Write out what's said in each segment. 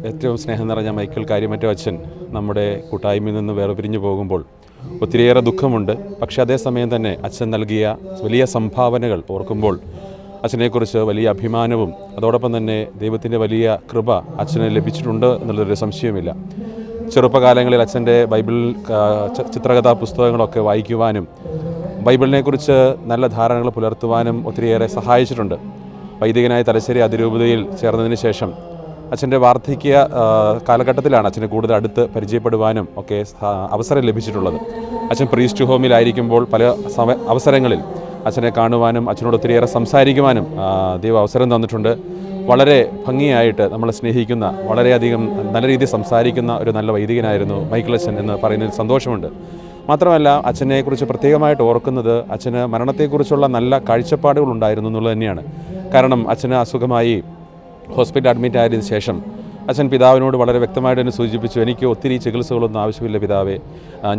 ഏറ്റവും സ്നേഹം നിറഞ്ഞ മൈക്കിൾ കാര്യമറ്റ അച്ഛൻ നമ്മുടെ കൂട്ടായ്മയിൽ നിന്ന് വേർപിരിഞ്ഞു പോകുമ്പോൾ ഒത്തിരിയേറെ ദുഃഖമുണ്ട്. പക്ഷേ അതേസമയം തന്നെ അച്ഛൻ നൽകിയ വലിയ സംഭാവനകൾ ഓർക്കുമ്പോൾ അച്ഛനെക്കുറിച്ച് വലിയ അഭിമാനവും അതോടൊപ്പം തന്നെ ദൈവത്തിൻ്റെ വലിയ കൃപ അച്ഛന് ലഭിച്ചിട്ടുണ്ട് എന്നുള്ളൊരു സംശയമില്ല. ചെറുപ്പകാലങ്ങളിൽ അച്ഛൻ്റെ ബൈബിൾ ചിത്രകഥാ പുസ്തകങ്ങളൊക്കെ വായിക്കുവാനും ബൈബിളിനെക്കുറിച്ച് നല്ല ധാരണകൾ പുലർത്തുവാനും ഒത്തിരിയേറെ സഹായിച്ചിട്ടുണ്ട്. വൈദികനായ തലശ്ശേരി അതിരൂപതയിൽ ചേർന്നതിന് ശേഷം അച്ഛൻ്റെ വാർദ്ധക്യ കാലഘട്ടത്തിലാണ് അച്ഛനെ കൂടുതൽ അടുത്ത് പരിചയപ്പെടുവാനും ഒക്കെ അവസരം ലഭിച്ചിട്ടുള്ളത്. അച്ഛൻ പ്രീസ്റ്റ് ഹോമിലായിരിക്കുമ്പോൾ പല അവസരങ്ങളിൽ അച്ഛനെ കാണുവാനും അച്ഛനോട് ഒത്തിരിയേറെ സംസാരിക്കുവാനും ദൈവം അവസരം തന്നിട്ടുണ്ട്. വളരെ ഭംഗിയായിട്ട് നമ്മളെ സ്നേഹിക്കുന്ന, വളരെയധികം നല്ല രീതിയിൽ സംസാരിക്കുന്ന ഒരു നല്ല വൈദികനായിരുന്നു മൈക്കിൾ അച്ഛൻ എന്ന് പറയുന്നതിൽ സന്തോഷമുണ്ട്. മാത്രമല്ല അച്ഛനെക്കുറിച്ച് പ്രത്യേകമായിട്ട് ഓർക്കുന്നത് അച്ഛന് മരണത്തെക്കുറിച്ചുള്ള നല്ല കാഴ്ചപ്പാടുകൾ ഉണ്ടായിരുന്നു എന്നുള്ളത് തന്നെയാണ്. കാരണം അച്ഛന് അസുഖമായി ഹോസ്പിറ്റൽ അഡ്മിറ്റ് ആയതിനു ശേഷം അച്ഛൻ പിതാവിനോട് വളരെ വ്യക്തമായിട്ട് തന്നെ സൂചിപ്പിച്ചു, എനിക്ക് ഒത്തിരി ചികിത്സകളൊന്നും ആവശ്യമില്ല പിതാവേ,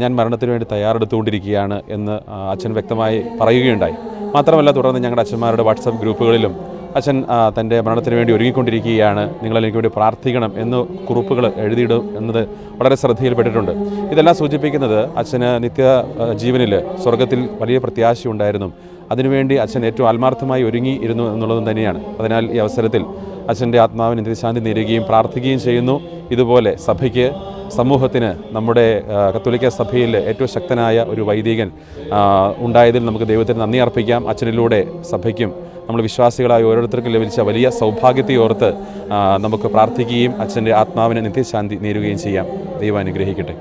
ഞാൻ മരണത്തിന് വേണ്ടി തയ്യാറെടുത്തുകൊണ്ടിരിക്കുകയാണ് എന്ന് അച്ഛൻ വ്യക്തമായി പറയുകയുണ്ടായി. മാത്രമല്ല തുടർന്ന് ഞങ്ങളുടെ അച്ഛന്മാരുടെ വാട്സപ്പ് ഗ്രൂപ്പുകളിലും അച്ഛൻ തൻ്റെ മരണത്തിന് വേണ്ടി ഒരുങ്ങിക്കൊണ്ടിരിക്കുകയാണ്, നിങ്ങളെനിക്ക് വേണ്ടി പ്രാർത്ഥിക്കണം എന്ന് കുറിപ്പുകൾ എഴുതിയിടും എന്നത് വളരെ ശ്രദ്ധയിൽപ്പെട്ടിട്ടുണ്ട്. ഇതെല്ലാം സൂചിപ്പിക്കുന്നത് അച്ഛന് നിത്യ ജീവനിൽ സ്വർഗത്തിൽ വലിയ പ്രത്യാശയുണ്ടായിരുന്നു. അതിനുവേണ്ടി അച്ഛൻ ഏറ്റവും ആത്മാർത്ഥമായി ഒരുങ്ങിയിരുന്നു എന്നുള്ളതും തന്നെയാണ്. അതിനാൽ ഈ അവസരത്തിൽ അച്ഛൻ്റെ ആത്മാവിന് നിത്യശാന്തി നേരുകയും പ്രാർത്ഥിക്കുകയും ചെയ്യുന്നു. ഇതുപോലെ സഭയ്ക്ക്, സമൂഹത്തിന്, നമ്മുടെ കത്തോലിക്ക സഭയിൽ ഏറ്റവും ശക്തനായ ഒരു വൈദികൻ ഉണ്ടായതിൽ നമുക്ക് ദൈവത്തിന് നന്ദി അർപ്പിക്കാം. അച്ഛനിലൂടെ സഭയ്ക്കും നമ്മൾ വിശ്വാസികളായ ഓരോരുത്തർക്കും ലഭിച്ച വലിയ സൗഭാഗ്യത്തെ ഓർത്ത് നമുക്ക് പ്രാർത്ഥിക്കുകയും അച്ഛൻ്റെ ആത്മാവിന് നിത്യശാന്തി നേരുകയും ചെയ്യാം. ദൈവം അനുഗ്രഹിക്കട്ടെ.